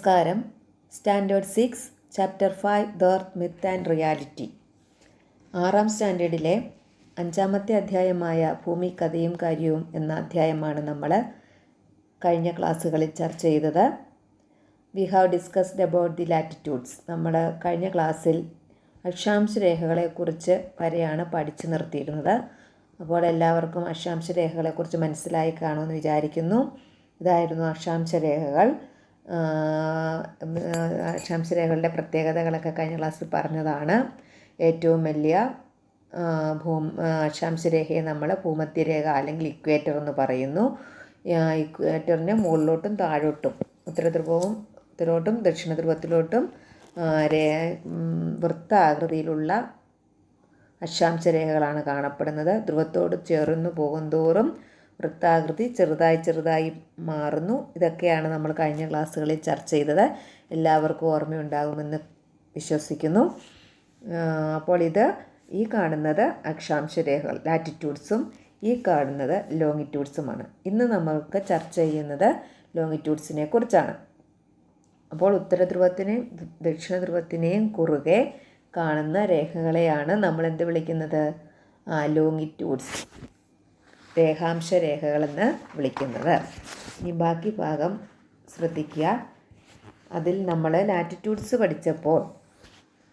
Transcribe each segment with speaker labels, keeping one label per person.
Speaker 1: നമസ്കാരം. Standard 6 chapter 5 the earth myth and reality. 6ാം സ്റ്റാൻഡേർഡിലെ 5ാമത്തെ അധ്യായമായ ഭൂമി കഥയും കാര്യവും എന്ന അധ്യായമാണ് നമ്മൾ കഴിഞ്ഞ ക്ലാസ്സുകളിൽ ചർച്ച ചെയ്തത്. We have discussed about the latitudes. നമ്മൾ കഴിഞ്ഞ ക്ലാസ്സിൽ അക്ഷാംശ രേഖകളെക്കുറിച്ച് വരെയാണ് പഠിച്ചു നിർത്തിയിരുന്നത്. അപ്പോൾ എല്ലാവർക്കും അക്ഷാംശ രേഖകളെക്കുറിച്ച് മനസ്സിലായി കാണുമെന്ന് വിചാരിക്കുന്നു. ഇതായിരുന്നു അക്ഷാംശ രേഖകൾ. അക്ഷാംശരേഖകളുടെ പ്രത്യേകതകളൊക്കെ കഴിഞ്ഞ ക്ലാസ്സിൽ പറഞ്ഞതാണ്. ഏറ്റവും വലിയ അക്ഷാംശരേഖയെ നമ്മൾ ഭൂമധ്യരേഖ അല്ലെങ്കിൽ ഇക്വേറ്റർ എന്ന് പറയുന്നു. ഇക്വേറ്ററിന് മുകളിലോട്ടും താഴോട്ടും ഉത്തരോട്ടും ദക്ഷിണ ധ്രുവത്തിലോട്ടും വൃത്താകൃതിയിലുള്ള അക്ഷാംശരേഖകളാണ് കാണപ്പെടുന്നത്. ധ്രുവത്തോട് ചേർന്ന് പോകുന്തോറും വൃത്താകൃതി ചെറുതായി മാറുന്നു. ഇതൊക്കെയാണ് നമ്മൾ കഴിഞ്ഞ ക്ലാസ്സുകളിൽ ചർച്ച ചെയ്തത്. എല്ലാവർക്കും ഓർമ്മയുണ്ടാകുമെന്ന് വിശ്വസിക്കുന്നു. അപ്പോൾ ഈ കാണുന്നത് അക്ഷാംശ രേഖകൾ ലാറ്റിറ്റ്യൂഡ്സും ഈ കാണുന്നത് ലോങ്ങിറ്റ്യൂഡ്സുമാണ്. ഇന്ന് നമ്മൾക്ക് ചർച്ച ചെയ്യുന്നത് ലോങ്ങിറ്റ്യൂഡ്സിനെ കുറിച്ചാണ്. അപ്പോൾ ഉത്തരധ്രുവത്തിനെയും ദക്ഷിണ ധ്രുവത്തിനെയും കുറുകെ കാണുന്ന രേഖകളെയാണ് നമ്മൾ എന്ത് വിളിക്കുന്നത്? ലോങ്ങിറ്റ്യൂഡ്സ്, രേഖാംശ രേഖകളെന്ന് വിളിക്കുന്നത്. ഇനി ബാക്കി ഭാഗം ശ്രദ്ധിക്കുക. അതിൽ നമ്മൾ ലാറ്റിറ്റ്യൂഡ്സ് പഠിച്ചപ്പോൾ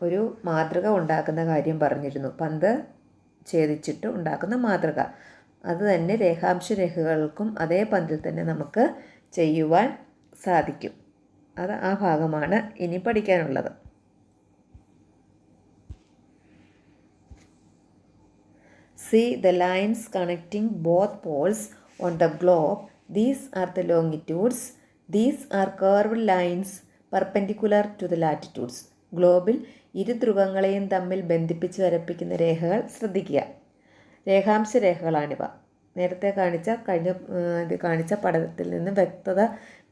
Speaker 1: ഒരു മാതൃക ഉണ്ടാക്കുന്ന കാര്യം പറഞ്ഞിരുന്നു. പന്ത് ഛേദിച്ചിട്ട് ഉണ്ടാക്കുന്ന മാതൃക. അത് തന്നെ രേഖാംശ രേഖകൾക്കും അതേ പന്തിൽ തന്നെ നമുക്ക് ചെയ്യുവാൻ സാധിക്കും. ആ ഭാഗമാണ് ഇനി പഠിക്കാനുള്ളത്. See the lines connecting both poles on the globe. These are the longitudes. These are curved lines perpendicular to the latitudes. ഗ്ലോബിൽ ഇരു ധ്രുവങ്ങളെയും തമ്മിൽ ബന്ധിപ്പിച്ച് വരപ്പിക്കുന്ന രേഖകൾ ശ്രദ്ധിക്കുക. രേഖാംശ രേഖകളാണിവ. നേരത്തെ കാണിച്ച പടത്തിൽ നിന്ന് വ്യക്തത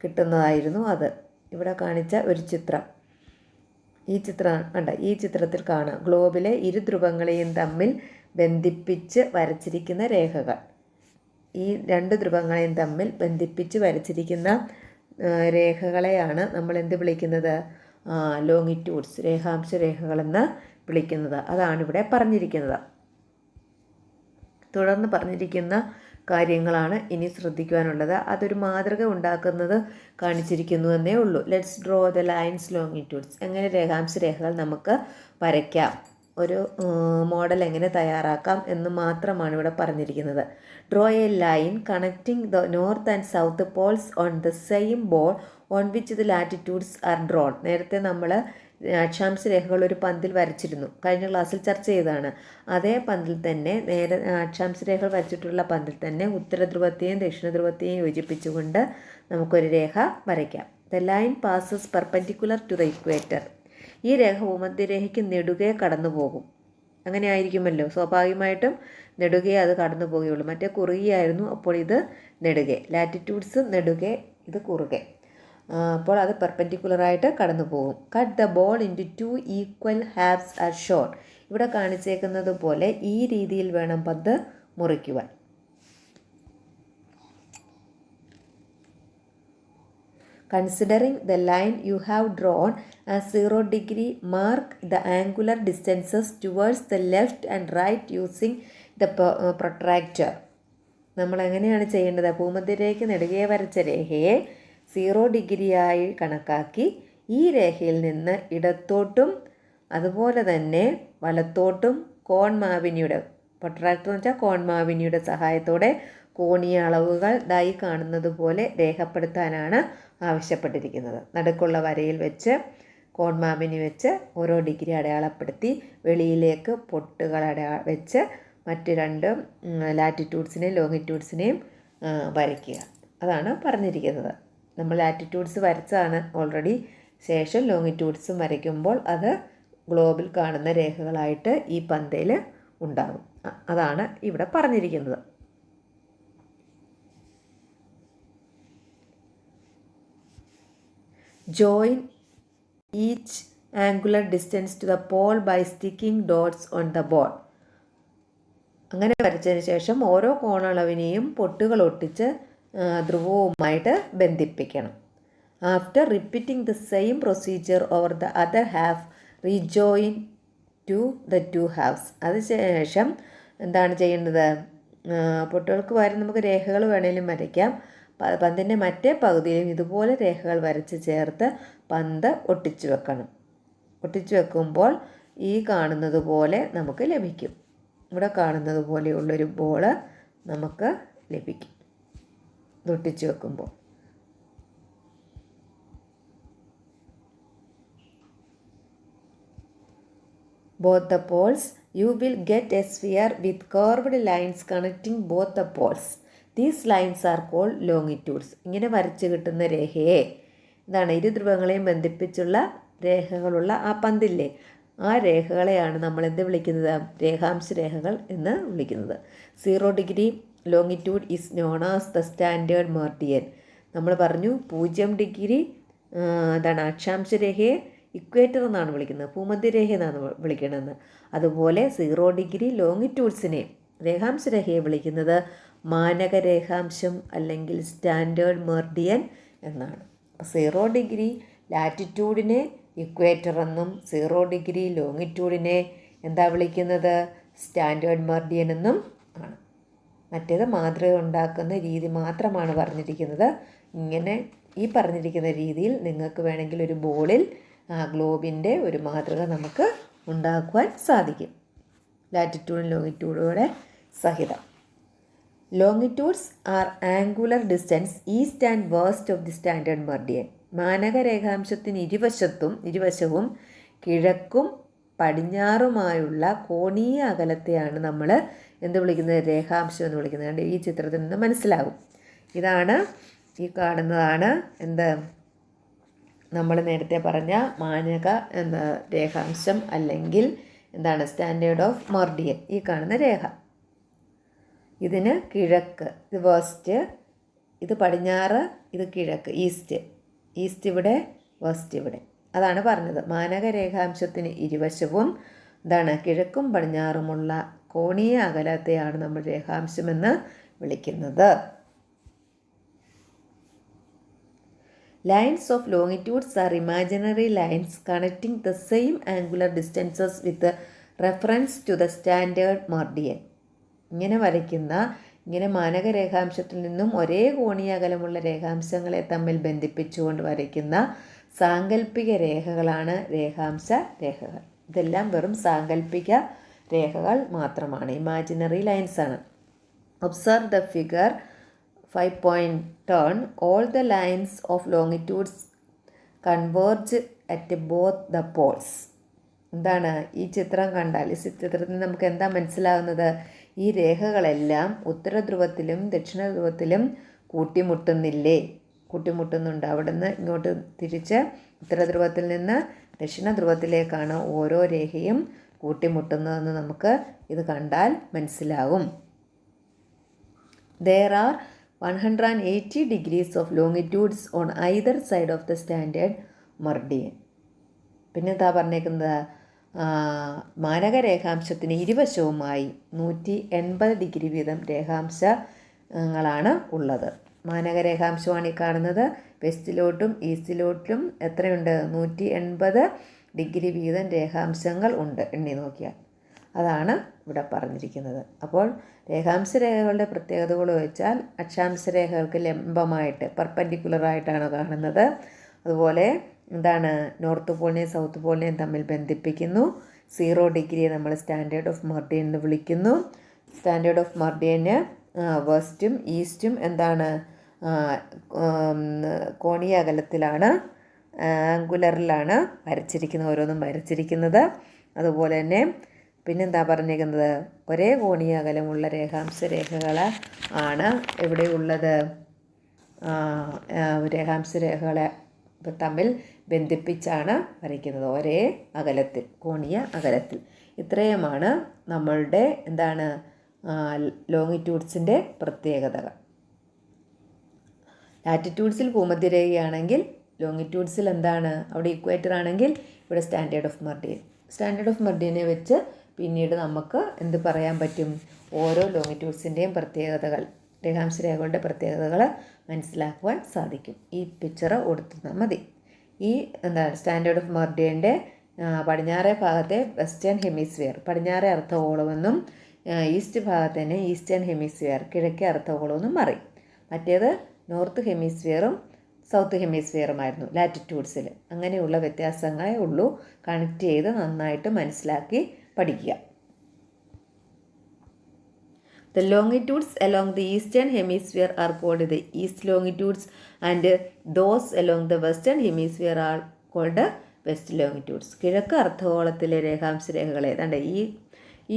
Speaker 1: കിട്ടുന്നതായിരുന്നു അത്. ഇവിടെ കാണിച്ച ഒരു ചിത്രം, ഈ ചിത്രത്തിൽ കാണാം ഗ്ലോബിലെ ഇരു ധ്രുവങ്ങളെയും തമ്മിൽ ബന്ധിപ്പിച്ച് വരച്ചിരിക്കുന്ന രേഖകൾ. ഈ രണ്ട് ധ്രുവങ്ങളെയും തമ്മിൽ ബന്ധിപ്പിച്ച് വരച്ചിരിക്കുന്ന രേഖകളെയാണ് നമ്മൾ എന്ത് വിളിക്കുന്നത്? ലോങ്ങിറ്റ്യൂഡ്സ്, രേഖാംശ രേഖകളെന്ന് വിളിക്കുന്നത്. അതാണ് ഇവിടെ പറഞ്ഞിരിക്കുന്നത്. തുടർന്ന് പറഞ്ഞിരിക്കുന്ന കാര്യങ്ങളാണ് ഇനി ശ്രദ്ധിക്കുവാനുള്ളത്. അതൊരു മാതൃക ഉണ്ടാക്കുന്നത് കാണിച്ചിരിക്കുന്നുവെന്നേ ഉള്ളൂ. Let's draw the lines longitudes. എങ്ങനെ രേഖാംശ രേഖകൾ നമുക്ക് വരയ്ക്കാം, ഒരു മോഡൽ എങ്ങനെ തയ്യാറാക്കാം എന്ന് മാത്രമാണ് ഇവിടെ പറഞ്ഞിരിക്കുന്നത്. Draw A line connecting the north and south Paul's on the same ball on which the latitudes are drawn. നേരത്തെ നമ്മൾ അക്ഷാംശ രേഖകൾ ഒരു പന്തിൽ വരച്ചിരുന്നു. കഴിഞ്ഞ ക്ലാസ്സിൽ ചർച്ച ചെയ്തതാണ്. അതേ പന്തിൽ തന്നെ അക്ഷാംശ രേഖകൾ വരച്ചിട്ടുള്ള പന്തിൽ തന്നെ ഉത്തരധ്രുവത്തെയും ദക്ഷിണ ധ്രുവത്തെയും യോജിപ്പിച്ചുകൊണ്ട് നമുക്കൊരു രേഖ വരയ്ക്കാം. The line passes perpendicular to the equator. ഈ രേഖ ഭൂമധ്യരേഖയ്ക്ക് നെടുകെ കടന്നു പോകും. അങ്ങനെ ആയിരിക്കുമല്ലോ, സ്വാഭാവികമായിട്ടും നെടുകെ അത് കടന്നു പോകുകയുള്ളൂ. മറ്റേ കുറുകയായിരുന്നു, അപ്പോൾ ഇത് നെടുകെ. ലാറ്റിറ്റ്യൂഡ്സ് നെടുകെ, ഇത് കുറുകെ. അപ്പോൾ അത് പെർപെൻഡിക്കുലറായിട്ട് കടന്നു പോകും. Cut the ball into 2 equal halves are shown. ഇവിടെ കാണിച്ചേക്കുന്നത് പോലെ ഈ രീതിയിൽ വേണം പന്ത് മുറിക്കുവാൻ. Considering the line you have drawn as 0 degree, mark the angular distances towards the left and right using the protractor. നമ്മൾ എങ്ങനെയാണ് ചെയ്യേണ്ടത്? ഭൂമധ്യരേഖയ്ക്ക് നെടുകെ വരച്ച രേഖയെ 0 ഡിഗ്രിയായി കണക്കാക്കി ഈ രേഖയിൽ നിന്ന് ഇടത്തോട്ടും അതുപോലെ തന്നെ വലത്തോട്ടും പ്രൊട്രാക്ടർ എന്ന് വെച്ചാൽ കോൺമാവിനിയുടെ സഹായത്തോടെ കോണീയ അളവുകൾ ദായി കാണുന്നത് പോലെ രേഖപ്പെടുത്താനാണ് ആവശ്യപ്പെട്ടിരിക്കുന്നത്. നടുക്കുള്ള വരയിൽ വെച്ച് കോൺമാവിനി വെച്ച് ഓരോ ഡിഗ്രി അടയാളപ്പെടുത്തി വെളിയിലേക്ക് പൊട്ടുകൾ വെച്ച് മറ്റ് രണ്ട് ലാറ്റിറ്റ്യൂഡ്സിനെയും ലോങ്ങിറ്റ്യൂഡ്സിനെയും വരയ്ക്കുക. അതാണ് പറഞ്ഞിരിക്കുന്നത്. നമ്മൾ ലാറ്റിറ്റ്യൂഡ്സ് വരച്ചതാണ് ഓൾറെഡി. ശേഷം ലോങ്ങിറ്റ്യൂഡ്സും വരയ്ക്കുമ്പോൾ അത് ഗ്ലോബിൽ കാണുന്ന രേഖകളായിട്ട് ഈ പന്തയിൽ ഉണ്ടാകും. അതാണ് ഇവിടെ പറഞ്ഞിരിക്കുന്നത്. Join each angular distance to the pole by sticking dots on the ball. അങ്ങനെ വരച്ചതിന് ശേഷം ഓരോ കോണളവിനെയും പൊട്ടുകൾ ഒട്ടിച്ച് ധ്രുവവുമായിട്ട് ബന്ധിപ്പിക്കണം. After repeating the same procedure over the other half rejoin to the two halves. അതിനുശേഷം എന്താണ് ചെയ്യേണ്ടത്? പൊട്ടുകൾക്ക് പകരം നമുക്ക് രേഖകൾ വേണേലും വരയ്ക്കാം. പന്തിൻ്റെ മറ്റേ പകുതിയിലും ഇതുപോലെ രേഖകൾ വരച്ച് ചേർത്ത് പന്ത് ഒട്ടിച്ചു വെക്കണം. ഒട്ടിച്ചു വെക്കുമ്പോൾ ഈ കാണുന്നത് പോലെ നമുക്ക് ലഭിക്കും. ഇവിടെ കാണുന്നത് പോലെയുള്ളൊരു ബോള് നമുക്ക് ലഭിക്കും ഒട്ടിച്ചു വെക്കുമ്പോൾ. both the poles, you will get a sphere with curved lines connecting both the poles. These lines are called longitudes. ഇങ്ങനെ വരച്ച് കിട്ടുന്ന രേഖയെ ഇതാണ് ഇരു ധ്രുവങ്ങളെയും ബന്ധിപ്പിച്ചുള്ള രേഖകളുള്ള ആ പന്തില്ലേ, ആ രേഖകളെയാണ് നമ്മൾ എന്ത് വിളിക്കുന്നത്? രേഖാംശ രേഖകൾ എന്ന് വിളിക്കുന്നത്. 0 degree longitude is known as the standard Meridian. നമ്മൾ പറഞ്ഞു 0 ഡിഗ്രി എന്താണ് അക്ഷാംശ രേഖയെ ഇക്വേറ്റർ എന്നാണ് വിളിക്കുന്നത്, ഭൂമധ്യരേഖ എന്നാണ് വിളിക്കുന്നത്. അതുപോലെ 0 ഡിഗ്രി ലോങ്ങിറ്റ്യൂഡ്സിനെ രേഖാംശ രേഖയെ വിളിക്കുന്നത് മാനക രേഖാംശം അല്ലെങ്കിൽ സ്റ്റാൻഡേർഡ് മെറിഡിയൻ എന്നാണ്. 0 ഡിഗ്രി ലാറ്റിറ്റ്യൂഡിനെ ഇക്വേറ്റർ എന്നും 0 ഡിഗ്രി ലോങ്ങിറ്റ്യൂഡിനെ എന്താ വിളിക്കുന്നത്? സ്റ്റാൻഡേർഡ് മെറിഡിയൻ എന്നും ആണ്. മറ്റേത് മാതൃക ഉണ്ടാക്കുന്ന രീതി മാത്രമാണ് പറഞ്ഞിരിക്കുന്നത്. ഇങ്ങനെ ഈ പറഞ്ഞിരിക്കുന്ന രീതിയിൽ നിങ്ങൾക്ക് വേണമെങ്കിൽ ഒരു ബോളിൽ ഗ്ലോബിൻ്റെ ഒരു മാതൃക നമുക്ക് ഉണ്ടാക്കുവാൻ സാധിക്കും, ലാറ്റിറ്റ്യൂഡും ലോങ്ങിറ്റ്യൂഡോടെ സഹിതം. Longitudes are angular distance east and west of the standard meridian. മാനക രേഖാംശത്തിന് ഇരുവശവും കിഴക്കും പടിഞ്ഞാറുമായുള്ള കോണീയ അകലത്തെയാണ് നമ്മൾ എന്ത് വിളിക്കുന്നത്? രേഖാംശം എന്ന് വിളിക്കുന്നത്. ഈ ചിത്രത്തിൽ നിന്ന് മനസ്സിലാകും. ഇതാണ് ഈ കാണുന്നതാണ് എന്ത് നമ്മൾ നേരത്തെ പറഞ്ഞ മാനക എന്ന രേഖാംശം അല്ലെങ്കിൽ എന്താണ് സ്റ്റാൻഡേർഡ് ഓഫ് മെറിഡിയൻ. ഈ കാണുന്ന രേഖ ഇതിന് കിഴക്ക്, ഇത് വെസ്റ്റ്, ഇത് പടിഞ്ഞാറ്, ഇത് കിഴക്ക്, ഈസ്റ്റ് ഇവിടെ, വെസ്റ്റ് ഇവിടെ. അതാണ് പറഞ്ഞത്. മാനക രേഖാംശത്തിന് ഇരുവശവും എന്താണ് കിഴക്കും പടിഞ്ഞാറുമുള്ള കോണീയ അകലത്തെയാണ് നമ്മൾ രേഖാംശമെന്ന് വിളിക്കുന്നത്. Lines of longitudes are imaginary lines connecting the same angular distances with reference to the standard meridian. ഇങ്ങനെ മാനക രേഖാംശത്തിൽ നിന്നും ഒരേ കോണീയ അകലമുള്ള രേഖാംശങ്ങളെ തമ്മിൽ ബന്ധിപ്പിച്ചുകൊണ്ട് വരയ്ക്കുന്ന സാങ്കല്പിക രേഖകളാണ് രേഖാംശ രേഖകൾ. ഇതെല്ലാം വെറും സാങ്കല്പിക രേഖകൾ മാത്രമാണ്, ഇമാജിനറി ലൈൻസ് ആണ്. Observe the figure 5.10. All the lines of longitudes converge at both the poles. എന്താണ് ഈ ചിത്രം കണ്ടാൽ, ഈ ചിത്രത്തിൽ നമുക്ക് എന്താ മനസ്സിലാകുന്നത്? ഈ രേഖകളെല്ലാം ഉത്തരധ്രുവത്തിലും ദക്ഷിണ ധ്രുവത്തിലും കൂട്ടിമുട്ടുന്നുണ്ട്. അവിടെ നിന്ന് ഇങ്ങോട്ട് തിരിച്ച് ഉത്തരധ്രുവത്തിൽ നിന്ന് ദക്ഷിണ ധ്രുവത്തിലേക്കാണ് ഓരോ രേഖയും കൂട്ടിമുട്ടുന്നതെന്ന് നമുക്ക് ഇത് കണ്ടാൽ മനസ്സിലാകും. There are 180 degrees of longitudes on either side of the standard meridian. പിന്നെ എന്താ പറഞ്ഞേക്കുന്നത്? മാനക രേഖാംശത്തിന് ഇരുവശവുമായി 180 ഡിഗ്രി വീതം രേഖാംശങ്ങളാണ് ഉള്ളത്. മാനക രേഖാംശമാണ് ഈ കാണുന്നത്. വെസ്റ്റിലോട്ടും ഈസ്റ്റിലോട്ടും എത്രയുണ്ട്? 180 ഡിഗ്രി വീതം രേഖാംശങ്ങൾ ഉണ്ട്, എണ്ണി നോക്കിയാൽ. അതാണ് ഇവിടെ പറഞ്ഞിരിക്കുന്നത്. അപ്പോൾ രേഖാംശ രേഖകളുടെ പ്രത്യേകതകൾ വെച്ചാൽ അക്ഷാംശ രേഖകൾക്ക് ലംബമായിട്ട് പെർപെൻഡിക്കുലറായിട്ടാണ് കാണുന്നത്. അതുപോലെ എന്താണ് നോർത്ത് പോളിനെയും സൗത്ത് പോളിനെയും തമ്മിൽ ബന്ധിപ്പിക്കുന്നു. 0 ഡിഗ്രിയെ നമ്മൾ സ്റ്റാൻഡേർഡ് ഓഫ് മെറിഡിയൻ എന്ന് വിളിക്കുന്നു. സ്റ്റാൻഡേർഡ് ഓഫ് മെറിഡിയന് വെസ്റ്റും ഈസ്റ്റും എന്താണ് കോണീയ അകലത്തിലാണ്, ആംഗുലറിലാണ് ഓരോന്നും വരച്ചിരിക്കുന്നത്. അതുപോലെ തന്നെ പിന്നെന്താ പറഞ്ഞിരിക്കുന്നത്? ഒരേ കോണീയ അകലമുള്ള രേഖാംശ രേഖകൾ ആണ് എവിടെയുള്ളത്? രേഖാംശ രേഖകളെ തമ്മിൽ ബന്ധിപ്പിച്ചാണ് വരയ്ക്കുന്നത്, ഒരേ അകലത്തിൽ, കോണീയ അകലത്തിൽ. ഇത്രയുമാണ് നമ്മളുടെ എന്താണ് ലോങ്ങിറ്റ്യൂഡ്സിൻ്റെ പ്രത്യേകതകൾ. ലാറ്റിറ്റ്യൂഡ്സിൽ ഭൂമധ്യരേഖയാണെങ്കിൽ ലോങ്ങിറ്റ്യൂഡ്സിൽ എന്താണ്? അവിടെ ഇക്വേറ്റർ ആണെങ്കിൽ ഇവിടെ സ്റ്റാൻഡേർഡ് ഓഫ് മെറിഡിയനെ വെച്ച് പിന്നീട് നമുക്ക് എന്ത് പറയാൻ പറ്റും? ഓരോ ലോങ്ങിറ്റ്യൂഡ്സിൻ്റെയും പ്രത്യേകതകൾ രേഖാംശ രേഖകളുടെ പ്രത്യേകതകൾ മനസ്സിലാക്കുവാൻ സാധിക്കും. ഈ പിക്ചർ കൊടുത്താൽ മതി. ഈ സ്റ്റാൻഡേർഡ് ഓഫ് മെറിഡിയൻ്റെ പടിഞ്ഞാറേ ഭാഗത്തെ വെസ്റ്റേൺ ഹെമിസ്ഫിയർ പടിഞ്ഞാറേ അർദ്ധഗോളമെന്നും ഈസ്റ്റ് ഭാഗത്തന്നെ ഈസ്റ്റേൺ ഹെമിസ്ഫിയർ കിഴക്കേ അർദ്ധഗോളമെന്നും മാറി. മറ്റേത് നോർത്ത് ഹെമിസ്ഫിയറും സൗത്ത് ഹെമിസ്ഫിയറുമായിരുന്നു ലാറ്റിറ്റ്യൂഡ്സിൽ. അങ്ങനെയുള്ള വ്യത്യാസങ്ങളേ ഉള്ളൂ. കണക്ട് ചെയ്ത് നന്നായിട്ട് മനസ്സിലാക്കി പഠിക്കുക. The longitudes along the eastern hemisphere are called the east longitudes and those along the western hemisphere are called west longitudes. കിഴക്ക് അർദ്ധഗോളത്തിലെ രേഖാംശ രേഖകളെ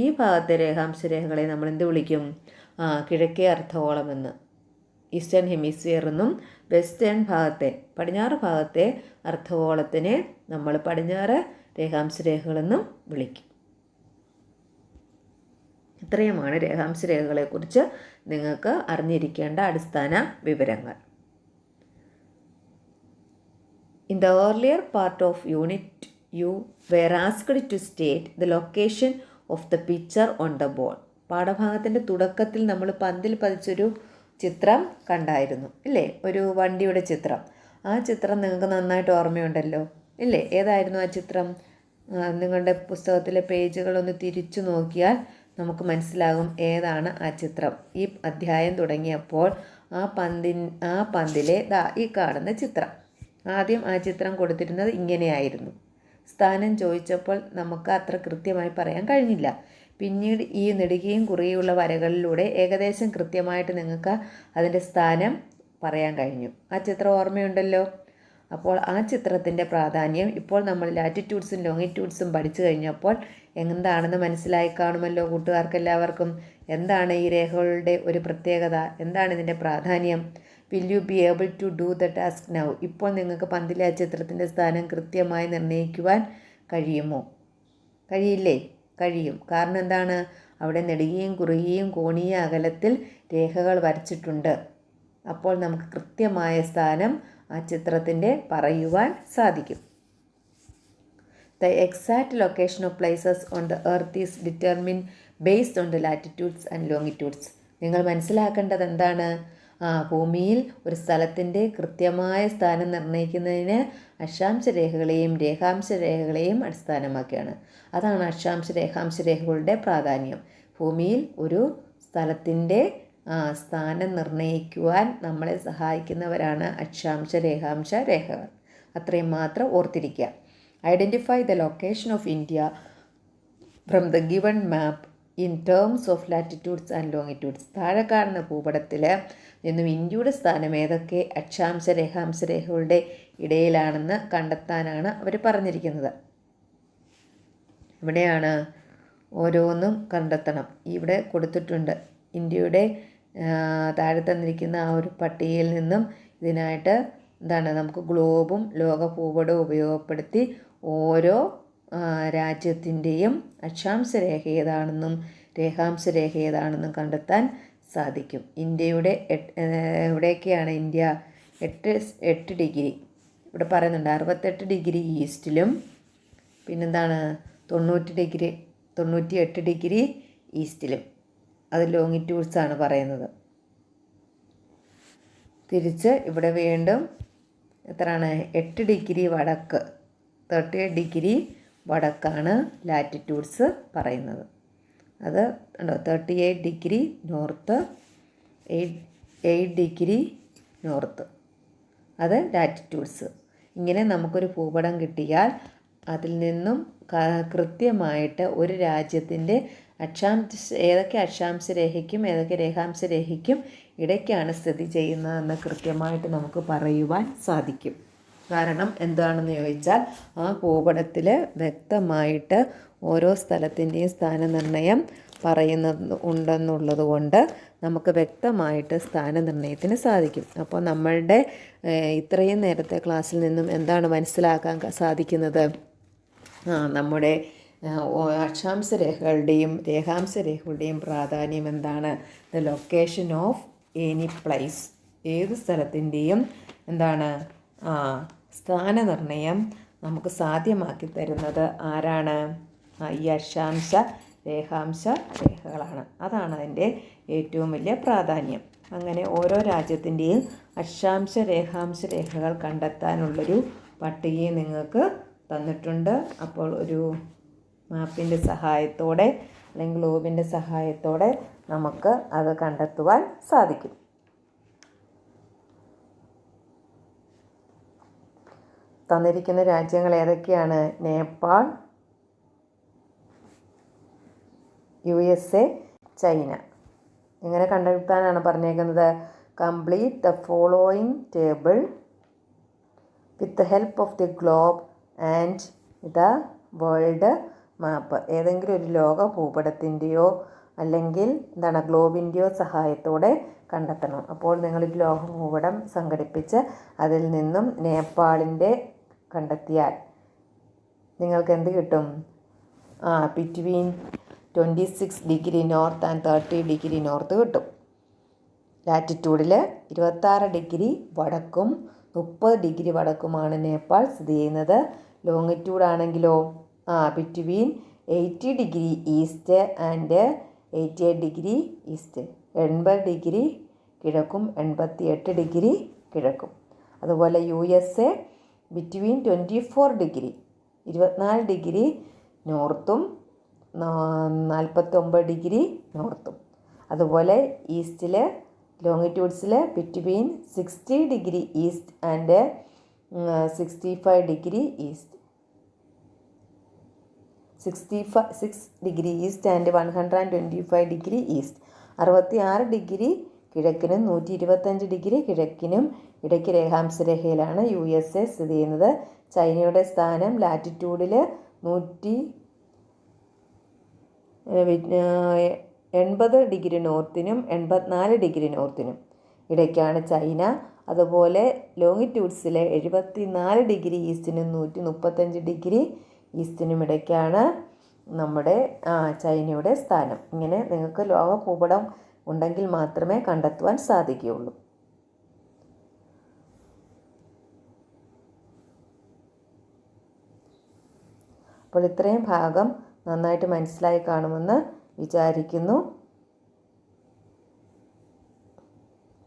Speaker 1: ഈ ഭാഗത്തെ രേഖാംശ രേഖകളെ നമ്മൾ എന്ത് വിളിക്കും? കിഴക്കേ അർദ്ധഗോളമെന്ന്, ഈസ്റ്റേൺ ഹെമിസ്ഫിയർ എന്നും വെസ്റ്റേൺ ഭാഗത്തെ പടിഞ്ഞാറ് ഭാഗത്തെ അർദ്ധഗോളത്തിനെ നമ്മൾ പടിഞ്ഞാറ് രേഖാംശ രേഖകളെന്നും വിളിക്കും. ഇത്രയുമാണ് രേഖാംശ രേഖകളെക്കുറിച്ച് നിങ്ങൾക്ക് അറിഞ്ഞിരിക്കേണ്ട അടിസ്ഥാന വിവരങ്ങൾ. In the earlier part of Unit you were asked to state the location of the picture on the board. പാഠഭാഗത്തിൻ്റെ തുടക്കത്തിൽ നമ്മൾ പന്തിൽ പതിച്ചൊരു ചിത്രം കണ്ടായിരുന്നു ഇല്ലേ? ഒരു വണ്ടിയുടെ ചിത്രം. ആ ചിത്രം നിങ്ങൾക്ക് നന്നായിട്ട് ഓർമ്മയുണ്ടല്ലോ ഇല്ലേ? ഏതായിരുന്നു ആ ചിത്രം? നിങ്ങളുടെ പുസ്തകത്തിലെ പേജുകളൊന്ന് തിരിച്ചു നോക്കിയാൽ നമുക്ക് മനസ്സിലാകും ഏതാണ് ആ ചിത്രം. ഈ അധ്യായം തുടങ്ങിയപ്പോൾ ആ പന്തിലെ ഈ കാണുന്ന ചിത്രം. ആദ്യം ആ ചിത്രം കൊടുത്തിരുന്നത് ഇങ്ങനെയായിരുന്നു. സ്ഥാനം ചോദിച്ചപ്പോൾ നമുക്ക് അത്ര കൃത്യമായി പറയാൻ കഴിഞ്ഞില്ല. പിന്നീട് ഈ നെടുകയും കുറിയുള്ള വരകളിലൂടെ ഏകദേശം കൃത്യമായിട്ട് നിങ്ങൾക്ക് അതിൻ്റെ സ്ഥാനം പറയാൻ കഴിഞ്ഞു. ആ ചിത്രം ഓർമ്മയുണ്ടല്ലോ? അപ്പോൾ ആ ചിത്രത്തിൻ്റെ പ്രാധാന്യം ഇപ്പോൾ നമ്മൾ ലാറ്റിറ്റ്യൂഡ്സും ലോങ്ങിറ്റ്യൂഡ്സും പഠിച്ചു കഴിഞ്ഞപ്പോൾ എന്താണെന്ന് മനസ്സിലായി കാണുമല്ലോ കൂട്ടുകാർക്കെല്ലാവർക്കും. എന്താണ് ഈ രേഖകളുടെ ഒരു പ്രത്യേകത? എന്താണ് ഇതിൻ്റെ പ്രാധാന്യം? Will you be able to do the task now? ഇപ്പോൾ നിങ്ങൾക്ക് പന്തിലെ ആ ചിത്രത്തിൻ്റെ സ്ഥാനം കൃത്യമായി നിർണ്ണയിക്കുവാൻ കഴിയുമോ? കഴിയില്ലേ? കഴിയും. കാരണം എന്താണ്? അവിടെ നെടുകയും കുറുകിയും കോണീയ അകലത്തിൽ രേഖകൾ വരച്ചിട്ടുണ്ട്. അപ്പോൾ നമുക്ക് കൃത്യമായ സ്ഥാനം ആ ചിത്രത്തിൻ്റെ പറയുവാൻ സാധിക്കും. The exact location of places on the earth is determined based on the latitudes and longitudes. നിങ്ങൾ മനസ്സിലാക്കേണ്ടത് എന്താണ്? ഭൂമിയിൽ ഒരു സ്ഥലത്തിൻ്റെ കൃത്യമായ സ്ഥാനം നിർണ്ണയിക്കുന്നതിന് അക്ഷാംശ രേഖകളെയും രേഖാംശ രേഖകളെയും അടിസ്ഥാനമാക്കിയാണ്. അതാണ് അക്ഷാംശ രേഖാംശ രേഖകളുടെ പ്രാധാന്യം. ഭൂമിയിൽ ഒരു സ്ഥലത്തിൻ്റെ സ്ഥാനം നിർണ്ണയിക്കുവാൻ നമ്മളെ സഹായിക്കുന്നവരാണ് അക്ഷാംശ രേഖാംശ രേഖകൾ. അത്രയും മാത്രം ഓർത്തിരിക്കുക. Identify the location of India from the given map in terms of latitudes and longitudes. താഴെ കാണുന്ന ഭൂപടത്തിൽ നിന്നും ഇന്ത്യയുടെ സ്ഥാനം ഏതൊക്കെ അക്ഷാംശ രേഖാംശ രേഖകളുടെ ഇടയിലാണെന്ന് കണ്ടെത്താനാണ് അവർ പറഞ്ഞിരിക്കുന്നത്. ഇവിടെയാണ് ഓരോന്നും കണ്ടെത്തണം. ഇവിടെ കൊടുത്തിട്ടുണ്ട്. ഇന്ത്യയുടെ താഴെ തന്നിരിക്കുന്ന ആ ഒരു പട്ടികയിൽ നിന്നും ഇതിനായിട്ട് നമുക്ക് ഗ്ലോബും ലോക ഭൂപടവും ഉപയോഗപ്പെടുത്തി ഓരോ രാജ്യത്തിൻ്റെയും അക്ഷാംശ രേഖ ഏതാണെന്നും രേഖാംശ രേഖ ഏതാണെന്നും കണ്ടെത്താൻ സാധിക്കും. ഇന്ത്യയുടെ എവിടെയൊക്കെയാണ് ഇന്ത്യ? 8 ഡിഗ്രി ഇവിടെ പറയുന്നുണ്ട്. 68 ഡിഗ്രി ഈസ്റ്റിലും പിന്നെന്താണ് 98 ഡിഗ്രി ഈസ്റ്റിലും. അത് ലോങ്ങിറ്റ്യൂഡ്സാണ് പറയുന്നത്. തിരിച്ച് ഇവിടെ വീണ്ടും എത്രയാണ്? 8 ഡിഗ്രി വടക്ക്, 38 ഡിഗ്രി വടക്കാണ് ലാറ്റിറ്റ്യൂഡ്സ് പറയുന്നത്. അത് 38 ഡിഗ്രി നോർത്ത്, 8 ഡിഗ്രി നോർത്ത്, അത് ലാറ്റിറ്റ്യൂഡ്സ്. ഇങ്ങനെ നമുക്കൊരു ഭൂപടം കിട്ടിയാൽ അതിൽ നിന്നും കൃത്യമായിട്ട് ഒരു രാജ്യത്തിൻ്റെ ഏതൊക്കെ അക്ഷാംശ രേഖയ്ക്കും ഏതൊക്കെ രേഖാംശ രേഖയ്ക്കും ഇടയ്ക്കാണ് സ്ഥിതി ചെയ്യുന്നതെന്ന് കൃത്യമായിട്ട് നമുക്ക് പറയുവാൻ സാധിക്കും. കാരണം എന്താണെന്ന് ചോദിച്ചാൽ ആ ഭൂപടത്തിൽ വ്യക്തമായിട്ട് ഓരോ സ്ഥലത്തിൻ്റെയും സ്ഥാനനിർണ്ണയം ഉണ്ടെന്നുള്ളത് കൊണ്ട് നമുക്ക് വ്യക്തമായിട്ട് സ്ഥാനനിർണ്ണയത്തിന് സാധിക്കും. അപ്പോൾ നമ്മളുടെ ഇത്രയും നേരത്തെ ക്ലാസ്സിൽ നിന്നും എന്താണ് മനസ്സിലാക്കാൻ സാധിക്കുന്നത്? നമ്മുടെ അക്ഷാംശ രേഖകളുടെയും രേഖാംശ രേഖകളുടെയും പ്രാധാന്യം എന്താണ്? The location of any place, ഏത് സ്ഥലത്തിൻ്റെയും സ്ഥാനനിർണ്ണയം നമുക്ക് സാധ്യമാക്കി തരുന്നത് ആരാണ്? ഈ അക്ഷാംശ രേഖാംശ രേഖകളാണ്. അതാണ് അതിൻ്റെ ഏറ്റവും വലിയ പ്രാധാന്യം. അങ്ങനെ ഓരോ രാജ്യത്തിൻ്റെയും അക്ഷാംശ രേഖാംശ രേഖകൾ കണ്ടെത്താനുള്ളൊരു പട്ടികയും നിങ്ങൾക്ക് തന്നിട്ടുണ്ട്. അപ്പോൾ ഒരു മാപ്പിൻ്റെ സഹായത്തോടെ അല്ലെങ്കിൽ ഗ്ലോബിൻ്റെ സഹായത്തോടെ നമുക്ക് അത് കണ്ടെത്തുവാൻ സാധിക്കും. തന്നിരിക്കുന്ന രാജ്യങ്ങൾ ഏതൊക്കെയാണ്? Nepal, USA, China. എങ്ങനെ കണ്ടെത്താനാണ് പറഞ്ഞേക്കുന്നത്? Complete the following table with the help of the globe and the world map. ഏതെങ്കിലും ഒരു ലോക ഭൂപടത്തിൻ്റെയോ അല്ലെങ്കിൽ ഗ്ലോബിൻ്റെയോ സഹായത്തോടെ കണ്ടെത്തണം. അപ്പോൾ നിങ്ങളൊരു ലോക ഭൂപടം സംഘടിപ്പിച്ച് അതിൽ നിന്നും നേപ്പാളിൻ്റെ കണ്ടെത്തിയാൽ നിങ്ങൾക്ക് എന്ത് കിട്ടും? Between 26 degree north and 30 degree north കിട്ടും. ലാറ്റിറ്റ്യൂഡിൽ 26 ഡിഗ്രി വടക്കും 30 ഡിഗ്രി വടക്കുമാണ് നേപ്പാൾ സ്ഥിതി ചെയ്യുന്നത്. ലോങ്ങിറ്റ്യൂഡ് ആണെങ്കിലോ between 80 degree east and 88 degree east. 80 degree കിഴക്കും 88 ഡിഗ്രി കിഴക്കും. അതുപോലെ USA ബിറ്റ്വീൻ 24 ഡിഗ്രി 24 ഡിഗ്രി നോർത്തും 49 ഡിഗ്രി നോർത്തും. അതുപോലെ ഈസ്റ്റിൽ ലോങ്ങിറ്റ്യൂഡ്സിൽ between 60 degree east and 65 degree east. 6 degree east and 125 degree east. 66 degree കിഴക്കിനും 125 ഡിഗ്രി കിഴക്കിനും ഇടയ്ക്ക് രേഖാംശ രേഖയിലാണ് USA സ്ഥിതി ചെയ്യുന്നത്. ചൈനയുടെ സ്ഥാനം ലാറ്റിറ്റ്യൂഡിൽ 180 ഡിഗ്രി നോർത്തിനും 84 ഡിഗ്രി നോർത്തിനും ഇടയ്ക്കാണ് ചൈന. അതുപോലെ ലോങ്ങിറ്റ്യൂഡ്സിൽ 74 ഡിഗ്രി ഈസ്റ്റിനും 135 ഡിഗ്രി ഈസ്റ്റിനും ഇടയ്ക്കാണ് നമ്മുടെ ചൈനയുടെ സ്ഥാനം. ഇങ്ങനെ നിങ്ങൾക്ക് ലോക ഭൂപടം ഉണ്ടെങ്കിൽ മാത്രമേ കണ്ടെത്തുവാൻ സാധിക്കുകയുള്ളൂ. അപ്പോൾ ഇത്രയും ഭാഗം നന്നായിട്ട് മനസ്സിലായി കാണുമെന്ന് വിചാരിക്കുന്നു.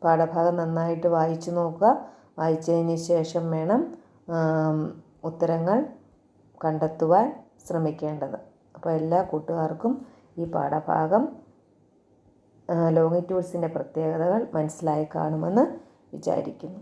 Speaker 1: പാഠഭാഗം നന്നായിട്ട് വായിച്ചു നോക്കുക. വായിച്ചതിന് ശേഷം വേണം ഉത്തരങ്ങൾ കണ്ടെത്തുവാൻ ശ്രമിക്കേണ്ടത്. അപ്പോൾ എല്ലാ കൂട്ടുകാർക്കും ഈ പാഠഭാഗം ലോങ്ങിറ്റ്യൂഡ്സിൻ്റെ പ്രത്യേകതകൾ മനസ്സിലായി കാണുമെന്ന് വിചാരിക്കുന്നു.